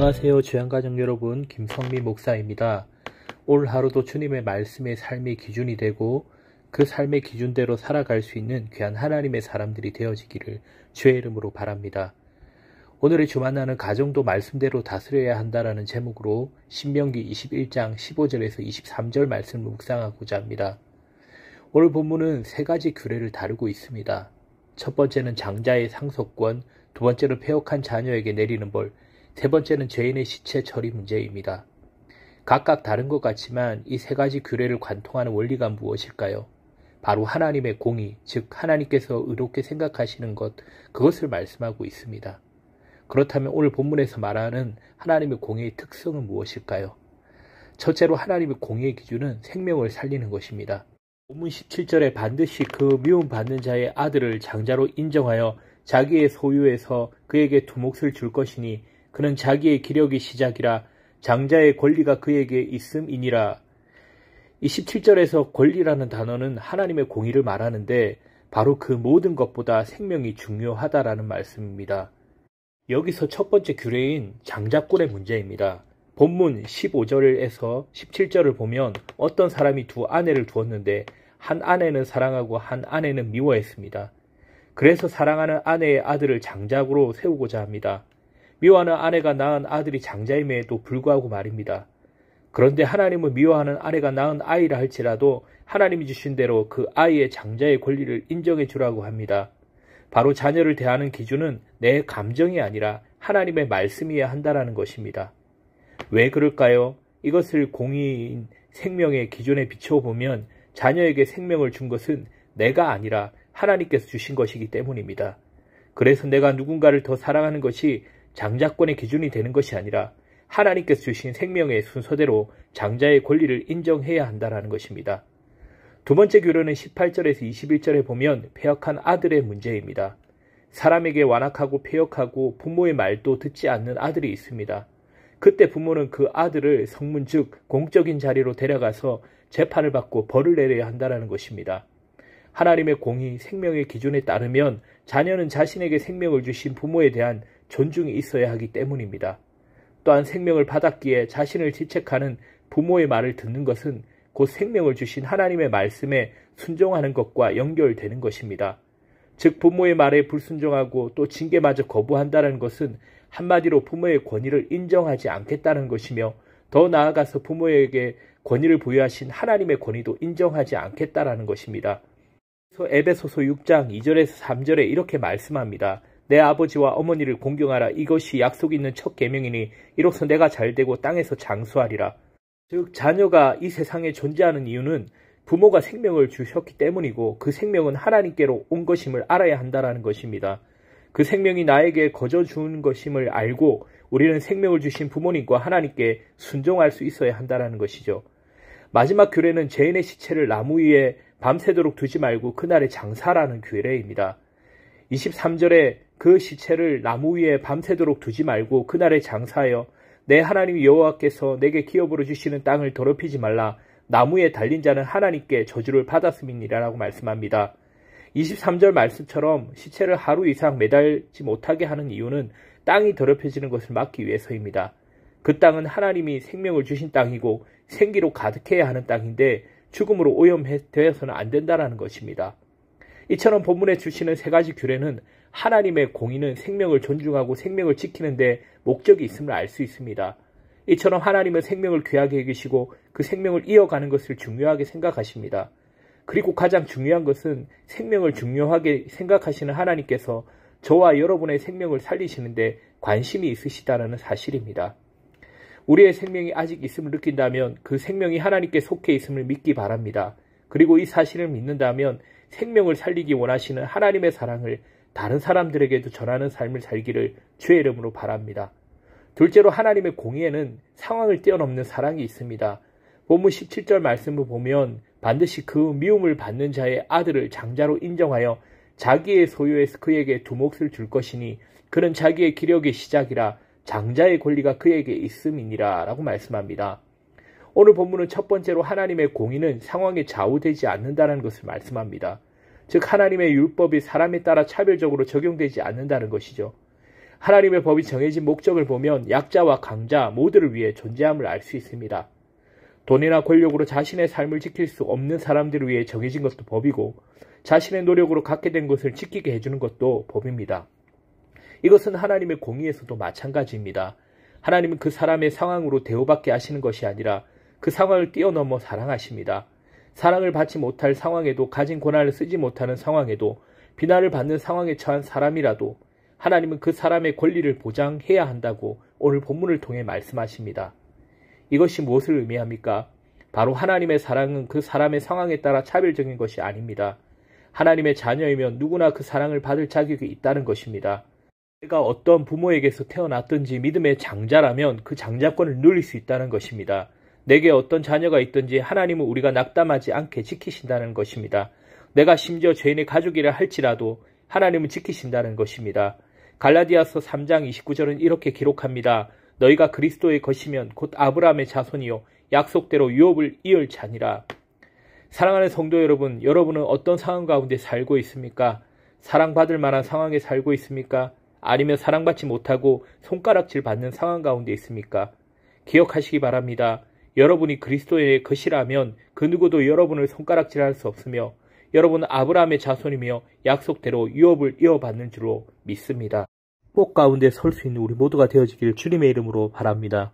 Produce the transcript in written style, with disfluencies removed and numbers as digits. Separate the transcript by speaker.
Speaker 1: 안녕하세요. 주양가족 여러분, 김성민 목사입니다. 오늘 하루도 주님의 말씀의 삶의 기준이 되고 그 삶의 기준대로 살아갈 수 있는 귀한 하나님의 사람들이 되어지기를 주의 이름으로 바랍니다. 오늘의 주만나는 가정도 말씀대로 다스려야 한다라는 제목으로 신명기 21장 15절에서 23절 말씀을 묵상하고자 합니다. 오늘 본문은 세 가지 규례를 다루고 있습니다. 첫 번째는 장자의 상속권, 두 번째는 폐역한 자녀에게 내리는 벌, 세 번째는 죄인의 시체 처리 문제입니다. 각각 다른 것 같지만 이 세 가지 규례를 관통하는 원리가 무엇일까요? 바로 하나님의 공의, 즉 하나님께서 의롭게 생각하시는 것, 그것을 말씀하고 있습니다. 그렇다면 오늘 본문에서 말하는 하나님의 공의의 특성은 무엇일까요? 첫째로 하나님의 공의의 기준은 생명을 살리는 것입니다. 본문 17절에 반드시 그 미움받는 자의 아들을 장자로 인정하여 자기의 소유에서 그에게 두 몫을 줄 것이니 그는 자기의 기력이 시작이라 장자의 권리가 그에게 있음이니라. 이 17절에서 권리라는 단어는 하나님의 공의를 말하는데 바로 그 모든 것보다 생명이 중요하다라는 말씀입니다. 여기서 첫 번째 규례인 장자권의 문제입니다. 본문 15절에서 17절을 보면 어떤 사람이 두 아내를 두었는데 한 아내는 사랑하고 한 아내는 미워했습니다. 그래서 사랑하는 아내의 아들을 장자로 세우고자 합니다. 미워하는 아내가 낳은 아들이 장자임에도 불구하고 말입니다. 그런데 하나님은 미워하는 아내가 낳은 아이라 할지라도 하나님이 주신 대로 그 아이의 장자의 권리를 인정해 주라고 합니다. 바로 자녀를 대하는 기준은 내 감정이 아니라 하나님의 말씀이어야 한다는 것입니다. 왜 그럴까요? 이것을 공의인 생명의 기준에 비춰보면 자녀에게 생명을 준 것은 내가 아니라 하나님께서 주신 것이기 때문입니다. 그래서 내가 누군가를 더 사랑하는 것이 장자권의 기준이 되는 것이 아니라 하나님께서 주신 생명의 순서대로 장자의 권리를 인정해야 한다는 것입니다. 두 번째 규례는 18절에서 21절에 보면 폐역한 아들의 문제입니다. 사람에게 완악하고 폐역하고 부모의 말도 듣지 않는 아들이 있습니다. 그때 부모는 그 아들을 성문 즉 공적인 자리로 데려가서 재판을 받고 벌을 내려야 한다는 것입니다. 하나님의 공의, 생명의 기준에 따르면 자녀는 자신에게 생명을 주신 부모에 대한 존중이 있어야 하기 때문입니다. 또한 생명을 받았기에 자신을 지책하는 부모의 말을 듣는 것은 곧 생명을 주신 하나님의 말씀에 순종하는 것과 연결되는 것입니다. 즉 부모의 말에 불순종하고 또 징계마저 거부한다는 것은 한마디로 부모의 권위를 인정하지 않겠다는 것이며 더 나아가서 부모에게 권위를 부여하신 하나님의 권위도 인정하지 않겠다라는 것입니다. 그래서 에베소서 6장 2절에서 3절에 이렇게 말씀합니다. 내 아버지와 어머니를 공경하라. 이것이 약속 있는 첫 계명이니 이로써 내가 잘되고 땅에서 장수하리라. 즉 자녀가 이 세상에 존재하는 이유는 부모가 생명을 주셨기 때문이고 그 생명은 하나님께로 온 것임을 알아야 한다는 것입니다. 그 생명이 나에게 거저 주는 것임을 알고 우리는 생명을 주신 부모님과 하나님께 순종할 수 있어야 한다는 것이죠. 마지막 규례는 죄인의 시체를 나무 위에 밤새도록 두지 말고 그날에 장사라는 규례입니다. 23절에 그 시체를 나무 위에 밤새도록 두지 말고 그날에 장사하여 내 하나님 여호와께서 내게 기업으로 주시는 땅을 더럽히지 말라. 나무에 달린 자는 하나님께 저주를 받았음이니라 라고 말씀합니다. 23절 말씀처럼 시체를 하루 이상 매달지 못하게 하는 이유는 땅이 더럽혀지는 것을 막기 위해서입니다. 그 땅은 하나님이 생명을 주신 땅이고 생기로 가득해야 하는 땅인데 죽음으로 오염되어서는 안 된다는 것입니다. 이처럼 본문에 주시는 세 가지 규례는 하나님의 공의는 생명을 존중하고 생명을 지키는데 목적이 있음을 알 수 있습니다. 이처럼 하나님은 생명을 귀하게 여기시고 그 생명을 이어가는 것을 중요하게 생각하십니다. 그리고 가장 중요한 것은 생명을 중요하게 생각하시는 하나님께서 저와 여러분의 생명을 살리시는데 관심이 있으시다는 사실입니다. 우리의 생명이 아직 있음을 느낀다면 그 생명이 하나님께 속해 있음을 믿기 바랍니다. 그리고 이 사실을 믿는다면 생명을 살리기 원하시는 하나님의 사랑을 다른 사람들에게도 전하는 삶을 살기를 주의 이름으로 바랍니다. 둘째로 하나님의 공의에는 상황을 뛰어넘는 사랑이 있습니다. 본문 17절 말씀을 보면 반드시 그 미움을 받는 자의 아들을 장자로 인정하여 자기의 소유에서 그에게 두 몫을 줄 것이니 그는 자기의 기력의 시작이라 장자의 권리가 그에게 있음이니라 라고 말씀합니다. 오늘 본문은 첫 번째로 하나님의 공의는 상황에 좌우되지 않는다는 것을 말씀합니다. 즉 하나님의 율법이 사람에 따라 차별적으로 적용되지 않는다는 것이죠. 하나님의 법이 정해진 목적을 보면 약자와 강자 모두를 위해 존재함을 알 수 있습니다. 돈이나 권력으로 자신의 삶을 지킬 수 없는 사람들을 위해 정해진 것도 법이고 자신의 노력으로 갖게 된 것을 지키게 해주는 것도 법입니다. 이것은 하나님의 공의에서도 마찬가지입니다. 하나님은 그 사람의 상황으로 대우받게 하시는 것이 아니라 그 상황을 뛰어넘어 사랑하십니다. 사랑을 받지 못할 상황에도 가진 고난을 쓰지 못하는 상황에도 비난을 받는 상황에 처한 사람이라도 하나님은 그 사람의 권리를 보장해야 한다고 오늘 본문을 통해 말씀하십니다. 이것이 무엇을 의미합니까? 바로 하나님의 사랑은 그 사람의 상황에 따라 차별적인 것이 아닙니다. 하나님의 자녀이면 누구나 그 사랑을 받을 자격이 있다는 것입니다. 내가 어떤 부모에게서 태어났든지 믿음의 장자라면 그 장자권을 누릴 수 있다는 것입니다. 내게 어떤 자녀가 있든지 하나님은 우리가 낙담하지 않게 지키신다는 것입니다. 내가 심지어 죄인의 가족이라 할지라도 하나님은 지키신다는 것입니다. 갈라디아서 3장 29절은 이렇게 기록합니다. 너희가 그리스도의 것이면 곧 아브라함의 자손이요 약속대로 유업을 이을 자니라. 사랑하는 성도 여러분, 여러분은 어떤 상황 가운데 살고 있습니까? 사랑받을 만한 상황에 살고 있습니까? 아니면 사랑받지 못하고 손가락질 받는 상황 가운데 있습니까? 기억하시기 바랍니다. 여러분이 그리스도의 것이라면 그 누구도 여러분을 손가락질할 수 없으며 여러분은 아브라함의 자손이며 약속대로 유업을 이어받는 줄로 믿습니다. 축복 가운데 설 수 있는 우리 모두가 되어지길 주님의 이름으로 바랍니다.